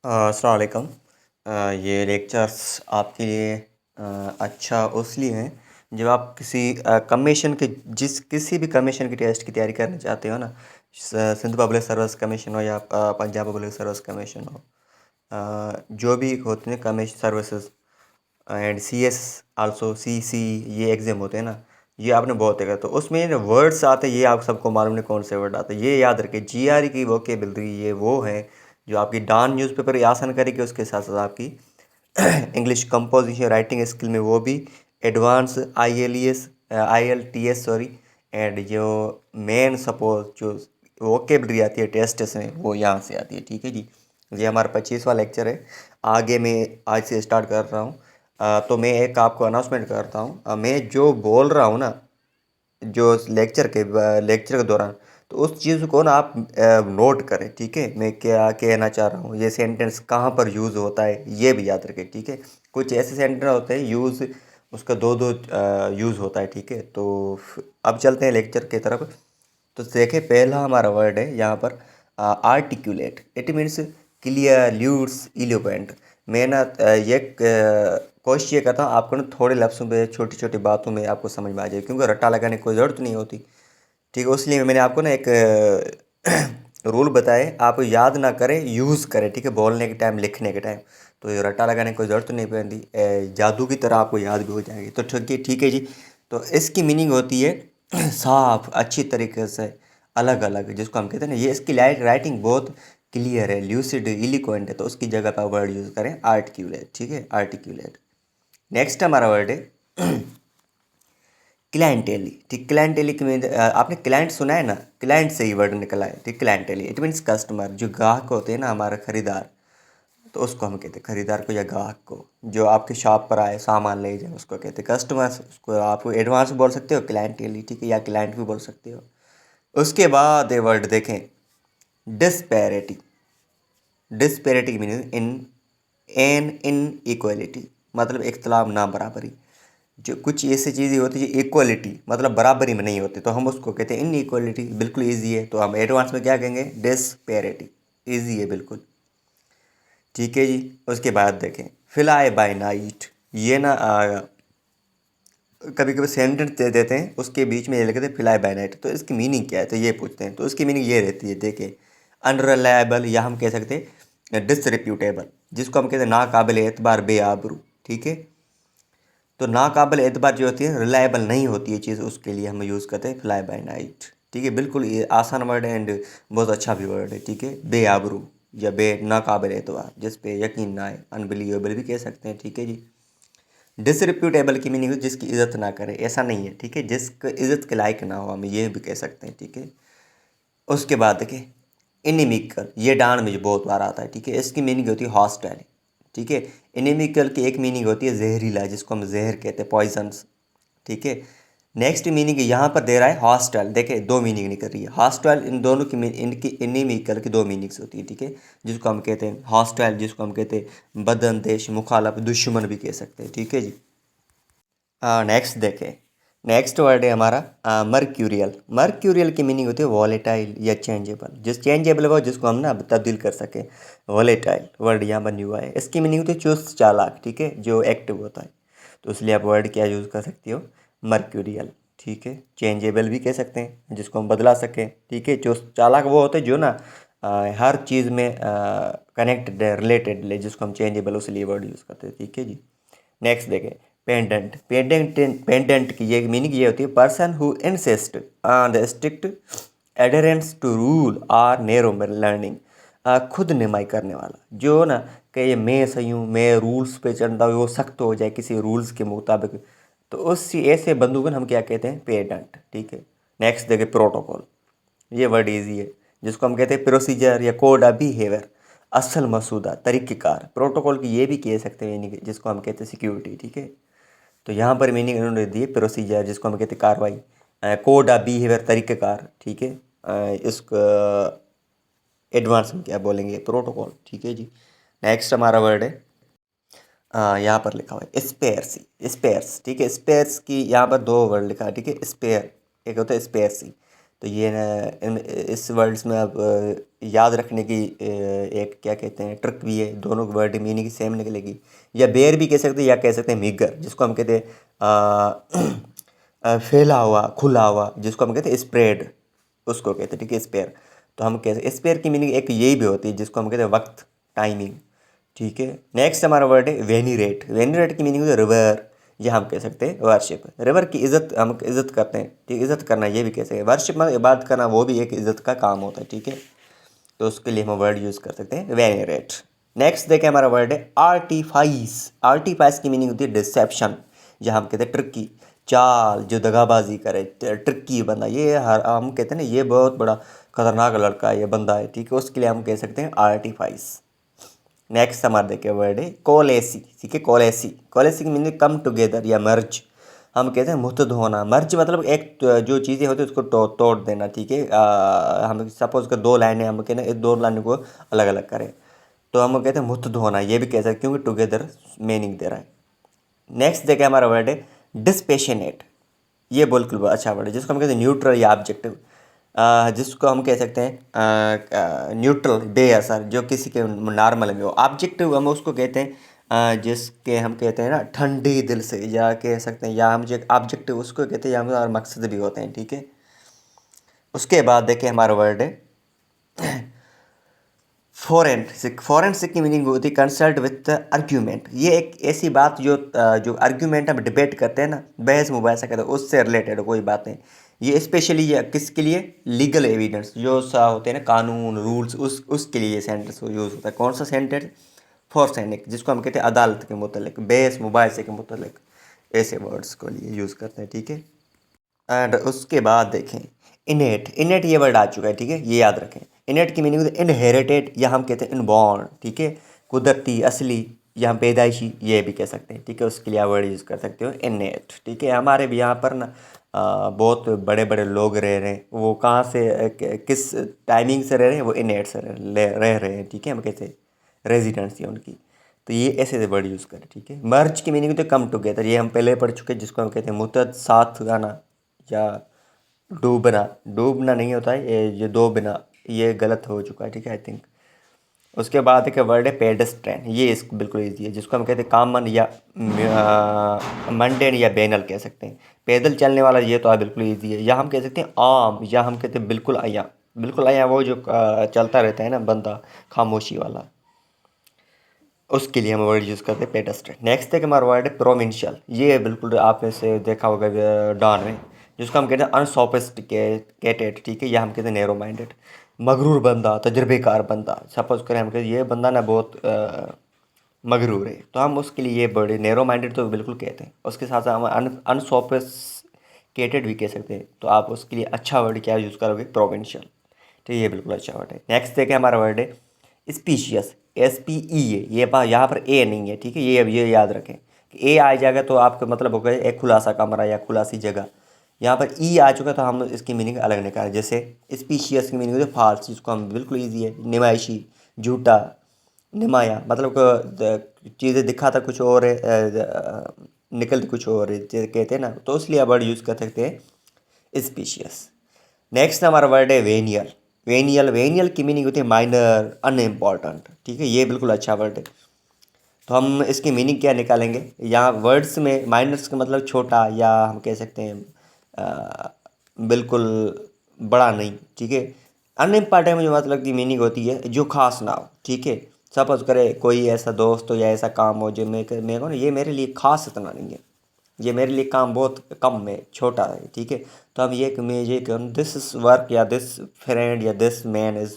अस्सलाम वालेकुम। ये लेक्चर्स आपके लिए अच्छा उसलिए हैं जब आप किसी कमीशन के जिस किसी भी कमीशन की टेस्ट की तैयारी करना चाहते हो ना, सिंध पब्लिक सर्विस कमीशन हो या पंजाब पब्लिक सर्विस कमीशन हो, जो भी होते हैं commission services and CS also CC, ये एग्ज़ाम होते हैं ना, ये आपने बहुत देखा। तो उसमें वर्ड्स आते हैं, ये आप सबको मालूम नहीं कौन से वर्ड आते हैं। ये याद रखें, GRE की वोकेबलरी ये वो है जो आपकी डॉन न्यूज़पेपर ये आसान करेगी, उसके साथ साथ आपकी इंग्लिश कंपोजिशन राइटिंग स्किल में वो भी एडवांस IELTS सॉरी, एंड जो मेन सपोज जो वोकेबलरी आती है टेस्ट में वो यहाँ से आती है। ठीक है जी, ये हमारा 25वां लेक्चर है। आगे मैं आज से स्टार्ट कर रहा हूँ। तो मैं एक आपको अनाउंसमेंट करता हूँ। मैं जो बोल रहा हूँ ना, जो लेक्चर के दौरान, तो उस चीज़ को ना आप नोट करें। ठीक है, मैं क्या कहना चाह रहा हूँ, ये सेंटेंस कहाँ पर यूज़ होता है ये भी याद रखें। ठीक है, कुछ ऐसे सेंटेंस होते हैं यूज़ उसका दो दो यूज़ होता है। ठीक है, तो अब चलते हैं लेक्चर की तरफ। तो देखें, पहला हमारा वर्ड है यहाँ पर आर्टिकुलेट। इट मीन्स क्लियर, ल्यूड्स, इलोक्वेंट। मैं ना ये कोशिश ये करता हूँ आपको ना थोड़े लफ्ज़ों में, छोटी छोटी बातों में आपको समझ में आ जाए, क्योंकि रट्टा लगाने की कोई ज़रूरत नहीं होती। ठीक है, इसलिए मैंने आपको ना एक रूल बताए, आप याद ना करें, यूज़ करें। ठीक है, बोलने के टाइम, लिखने के टाइम, तो ये रट्टा लगाने की कोई ज़रूरत नहीं पड़ती, जादू की तरह आपको याद भी हो जाएगी। तो ठीक है जी। तो इसकी मीनिंग होती है साफ, अच्छी तरीके से, अलग अलग, जिसको हम कहते हैं ना, ये इसकी राइटिंग बहुत क्लियर है, ल्यूसिड, इलिक्वेंट है, तो उसकी जगह पर वर्ड यूज़ करें आर्टिक्यूलेट। ठीक है, आर्टिक्यूलेट। नेक्स्ट हमारा वर्ड है क्लाइंटेली। ठीक, क्लाइंटेली की आपने क्लाइंट सुना है ना, क्लाइंट से ही वर्ड निकला है। ठीक, क्लाइंटेली इट मीन्स कस्टमर, जो ग्राहक होते हैं ना, हमारा खरीदार, तो उसको हम कहते हैं खरीदार को या ग्राहक को, जो आपके शॉप पर आए सामान ले जाए उसको कहते हैं कस्टमर। उसको आप एडवांस बोल सकते हो क्लाइंटेली, ठीक है, या क्लाइंट भी बोल सकते हो। उसके बाद ये वर्ड देखें, डिस्पैरिटी। डिस्पैरिटी की मीनिंग इन इक्वलिटी, मतलब इख्तलाफ, ना बराबरी। जो कुछ ऐसी चीज़ें होती है जो इक्वलिटी मतलब बराबरी में नहीं होती, तो हम उसको कहते हैं इन इक्वलिटी। बिल्कुल ईजी है, तो हम एडवांस में क्या कहेंगे, डिस्पैरिटी। ईजी है बिल्कुल। ठीक है जी। उसके बाद देखें, फ्लाई बाय नाइट। ये ना कभी कभी सेंटेंस दे देते हैं, उसके बीच में ये लिखते हैं फ्लाई बाय नाइट, तो इसकी मीनिंग क्या है, तो ये पूछते हैं। तो इसकी मीनिंग ये रहती है, देखें, अनरिलायबल, या हम कह सकते हैं डिसरिप्यूटेबल, जिसको हम कहते हैं नाकाबिल एतबार, बेआबरू। ठीक है, तो नाकाबिल एतबार जो होती है, रिलायबल नहीं होती है चीज़, उसके लिए हम यूज़ करते हैं फ्लाई बाय नाइट। ठीक है, बिल्कुल ये आसान वर्ड है एंड बहुत अच्छा भी वर्ड है। ठीक है, बेआबरू या नाकाबिल एतबार, जिस पे यकीन ना आए, अनबिलीवेबल भी कह सकते हैं। ठीक है जी। डिसरिप्यूटेबल की मीनिंग जिसकी इज्जत ना करे, ऐसा नहीं है। ठीक है, जिसका इज्जत के लायक ना हो, हम ये भी कह सकते हैं। ठीक है, उसके बाद देखिए, इनिमिकल, ये डांड में बहुत बार आता है। ठीक है, इसकी मीनिंग होती है हॉस्टाइल। ठीक है, इनिमिकल की एक मीनिंग होती है जहरीला, जिसको हम जहर कहते हैं, पॉइजन्स। ठीक है, नेक्स्ट मीनिंग यहाँ पर दे रहा है हॉस्टाइल। देखिए, दो मीनिंग निकल रही है हॉस्टाइल, इन दोनों की इनकी इनिमिकल की दो मीनिंग्स होती है। ठीक है, जिसको हम कहते हैं हॉस्टाइल, जिसको हम कहते हैं बदअंदेश, मुखालफ, दुश्मन भी कह सकते हैं। ठीक है जी। नेक्स्ट देखें, नेक्स्ट वर्ड है हमारा मर्क्यूरियल। मर्क्यूरियल की मीनिंग होती है वॉलेटाइल या चेंजेबल, जिस चेंजेबल हो जिसको हम ना तब्दील कर सकें। वॉलेटाइल वर्ड यहाँ बनी हुआ है, इसकी मीनिंग होती है चुस्त, चालाक। ठीक है, जो एक्टिव होता है, तो इसलिए आप वर्ड क्या यूज़ कर सकती हो, मर्क्यूरियल। ठीक है, चेंजेबल भी कह सकते हैं, जिसको हम बदला सकें। ठीक है, चुस्त चालाक वो होते हैं जो ना हर चीज़ में कनेक्टेड है, रिलेटेड है, जिसको हम चेंजेबल, उसलिए वर्ड यूज़ करते हैं। ठीक है जी। नेक्स्ट देखें, पेंडेंट। पेंडेंट की ये मीनिंग ये होती है person who insist on the strict adherence to rule or narrow learning. खुद निमाई करने वाला, जो ना कि ये मैं सही हूँ, मैं रूल्स पे चलता हूँ, वो सख्त हो जाए किसी रूल्स के मुताबिक, तो उस ऐसे बंदू को हम क्या कहते हैं, पेडेंट। ठीक है। नेक्स्ट देखें, प्रोटोकॉल। ये वर्ड इजी है, जिसको हम कहते हैं प्रोसीजर या कोड ऑफ बिहेवियर, असल मसूदा, तरीक़ेकार। प्रोटोकॉल की ये भी कह सकते हैं मीनिंग, जिसको हम कहते हैं सिक्योरिटी। ठीक है, तो यहाँ पर मीनिंग इन्होंने दी प्रोसीजर, जिसको हम कहते हैं कार्रवाई, कोड ऑफ बिहेवियर, तरीक़ेकार। ठीक है, इसको एडवांस में क्या बोलेंगे, प्रोटोकॉल। ठीक है जी। नेक्स्ट हमारा वर्ड है यहाँ पर लिखा हुआ है स्पेयर्स। ठीक है, स्पेयर्स की यहाँ पर दो वर्ड लिखा है। ठीक है, स्पेयर एक होता है स्पेयर्सी। तो ये इस वर्ड्स में आप याद रखने की एक क्या कहते हैं ट्रिक भी है, दोनों वर्ड मीनिंग सेम निकलेगी। या बेयर भी कह सकते हैं, या कह सकते हैं मीगर, जिसको हम कहते हैं फैला हुआ, खुला हुआ, जिसको हम कहते हैं स्प्रेड, उसको कहते हैं, ठीक है, स्पेयर। तो हम कहते हैं स्पेयर की मीनिंग एक यही भी होती है, जिसको हम कहते हैं वक्त, टाइमिंग, ठीक है। नेक्स्ट हमारा वर्ड है वेनीरेट। वेनीरेट की मीनिंग है रिवर, ये हम कह सकते हैं वर्शिप। रिवर की इज्जत, हम इज्जत करते हैं, ठीक, इज्जत करना ये भी कह सकते हैं। वर्शिप मतलब इबादत करना, वो भी एक इज्जत का काम होता है, ठीक है। तो उसके लिए हम वर्ड यूज़ कर सकते हैं वेनीरेट। नेक्स्ट देखें हमारा वर्ड है आर्टिफाइस। आर्टिफाइस की मीनिंग होती है डिसेप्शन, या हम कहते हैं ट्रिकी, चाल, जो दगाबाजी करे, ट्रिकी बंदा, ये हम कहते हैं ना ये बहुत बड़ा खतरनाक लड़का है, ये बंदा है, ठीक है, उसके लिए हम कह सकते हैं आर्टिफाइस। नेक्स्ट हमारे देखे वर्ड है कोलेसी, ठीक है, कोलेसी। कोलेसी की मीनिंग कम टुगेदर या मर्ज, हम कहते हैं मुतहद होना। मर्ज मतलब एक जो चीज़ें होती है उसको तोड़ देना, ठीक है। हम सपोज कर दो लाइनें, हम कहते हैं इस दो लाइनों को अलग अलग करें, तो हम कहते हैं मुतहद होना, ये भी कह सकते हैं, क्योंकि टुगेदर मीनिंग दे रहा है। नेक्स्ट देखें हमारा वर्ड है डिस्पेशनेट। ये बिल्कुल अच्छा वर्ड है, जिसको हम कहते हैं न्यूट्रल या ऑब्जेक्टिव, जिसको हम कह सकते हैं न्यूट्रल, बेअसर, जो किसी के नॉर्मल में हो। ऑब्जेक्टिव हम उसको कहते हैं जिसके हम कहते हैं ना ठंडे दिल से, या कह सकते हैं, या हम जो ऑब्जेक्टिव उसको कहते हैं, या हमारे मकसद भी होते हैं, ठीक है। उसके बाद देखें हमारा वर्ड है फोरेंसिक। फोरेंसिक की मीनिंग होती है कंसल्ट विथ आर्ग्यूमेंट। ये एक ऐसी बात जो आर्ग्यूमेंट हम डिबेट करते हैं ना, बहस मुबाहिसा करते हैं, उससे रिलेटेड कोई बातें। ये स्पेशली ये किसके लिए, लीगल एविडेंस जो सा होते हैं ना, कानून रूल्स, उसके लिए ये सेंटेंस यूज़ होता है। कौन सा सेंटेंस, फोरेंसिक, जिसको हम कहते हैं अदालत के मुतल्लिक, बहस मुबाहिसे के मुतल्लिक, ऐसे वर्ड्स को लिए यूज़ करते हैं, ठीक है। एंड उसके बाद देखें इनेट। इनेट ये वर्ड आ चुका है, ठीक है, ये याद रखें। इनेट की मीनिंग होती है इनहेरिटेड, या हम कहते हैं इनबॉर्न, ठीक है, कुदरती, असली, या हम पैदाइशी, ये भी कह सकते हैं, ठीक है। उसके लिए आप वर्ड यूज़ कर सकते हो इनेट, ठीक है। हमारे भी यहाँ पर ना बहुत बड़े बड़े लोग रह रहे हैं, वो कहाँ से किस टाइमिंग से रह रहे हैं, वो इनेट से रह रहे हैं, ठीक है। हम कहते रेजिडेंसी उनकी, तो ये ऐसे वर्ड यूज़ करें, ठीक है। मर्ज की मीनिंग तो कम टुगेदर, ये हम पहले पढ़ चुके हैं, जिसको हम कहते हैं मुतहद, साथ आना, या डूबना। डूबना नहीं होता है ये दो बिना, ये गलत हो चुका है, ठीक है, आई थिंक। उसके बाद एक वर्ड है पेडेस्ट्रियन। ये इसको बिल्कुल ईजी है, जिसको हम कहते हैं कॉमन, या मंडेन, या बैनल कह सकते हैं। पैदल चलने वाला, ये तो बिल्कुल ईजी है। या हम कह सकते हैं आम, या हम कहते हैं बिल्कुल आया। बिल्कुल आया वो जो चलता रहता है ना बंदा, खामोशी वाला, उसके लिए हम वर्ड यूज़ करते हैं पेडेस्ट्रियन। नेक्स्ट एक हमारा वर्ड है प्रोविंशियल। ये बिल्कुल आपने से देखा होगा डॉन में, जिसको हम कहते हैं अनसोफिस्टिकेटेड, ठीक है, या हम कहते हैं नैरो माइंडेड, मगरूर बंदा, तजर्बेकार बंदा। सपोज करें हम कहते हैं ये बंदा ना बहुत मगरूर है, तो हम उसके लिए ये वर्ड नैरो माइंडेड तो बिल्कुल कहते हैं। उसके साथ साथ हम अनसोफिस्टिकेटेड भी कह सकते हैं, तो आप उसके लिए अच्छा वर्ड क्या यूज़ करोगे, प्रोविंशियल, तो ये बिल्कुल अच्छा वर्ड है। नेक्स्ट देखें हमारा वर्ड है स्पीशियस। SPE है, ये यहाँ पर ए नहीं है, ठीक है, ये अब ये याद रखें कि ए आ जाएगा तो आपका मतलब होगा एक खुलासा कमरा या खुलासी जगह। यहाँ पर ई आ चुका तो हम इसकी मीनिंग अलग निकालें। जैसे स्पीशियस की मीनिंग होती है फाल्स, जिसको हम बिल्कुल ईजी है, नुमाइशी, झूठा, नुमाया, मतलब चीज़ें दिखाता कुछ और है, निकलती कुछ और है, जैसे कहते हैं ना, तो इसलिए आप वर्ड यूज़ कर सकते हैं स्पीशियस। नेक्स्ट हमारा वर्ड है वेनियल। वेनियल, वेनियल की मीनिंग होती है माइनर, अनइम्पॉर्टेंट, ठीक है, ये बिल्कुल अच्छा वर्ड है। तो हम इसकी मीनिंग क्या निकालेंगे, यहाँ वर्ड्स में माइनर्स का मतलब छोटा, या हम कह सकते हैं बिल्कुल बड़ा नहीं, ठीक है। अनइम्पॉर्टेंट में जो मतलब की मीनिंग होती है जो खास ना हो, ठीक है। सपोज करे कोई ऐसा दोस्त हो या ऐसा काम हो जो मेरे को ना ये मेरे लिए खास इतना नहीं है, ये मेरे लिए काम बहुत कम में छोटा है, ठीक है। तो हम ये कहूँ दिस इज़ वर्क, या दिस फ्रेंड, या this man is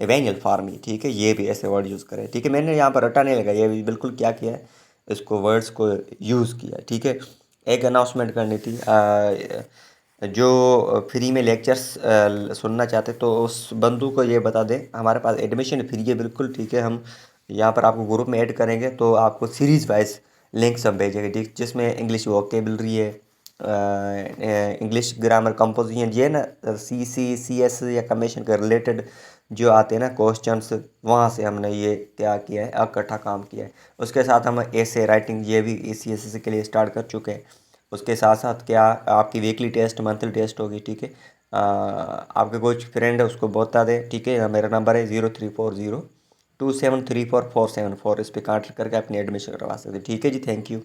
venial for me, ठीक है, ये भी ऐसे वर्ड यूज़ करें, ठीक है। मैंने यहाँ पर रटा नहीं लगा, ये भी बिल्कुल क्या किया है, इसको वर्ड्स को यूज़ किया, ठीक है। एक अनाउंसमेंट करनी थी, जो फ्री में लेक्चर्स सुनना चाहते तो उस बंधु को ये बता दें हमारे पास एडमिशन फ्री है बिल्कुल, ठीक है। हम यहाँ पर आपको ग्रुप में ऐड करेंगे तो आपको सीरीज़ वाइज लिंक सब भेजेंगे, ठीक, जिसमें इंग्लिश वोकेबलरी है, इंग्लिश ग्रामर कंपोजिशन, ये ना CS या कमीशन के रिलेटेड जो आते हैं ना क्वेश्चंस, वहाँ से हमने ये क्या किया है, इकट्ठा काम किया है। उसके साथ हम ऐसे राइटिंग ये भी CSS के लिए स्टार्ट कर चुके हैं। उसके साथ साथ क्या आपकी वीकली टेस्ट, मंथली टेस्ट होगी, ठीक है। आपके कोई फ्रेंड है उसको बता दें, ठीक है। मेरा नंबर है 0340273447 इस पर कांटेक्ट करके अपनी एडमिशन करवा सकते हैं, ठीक है जी। Thank you.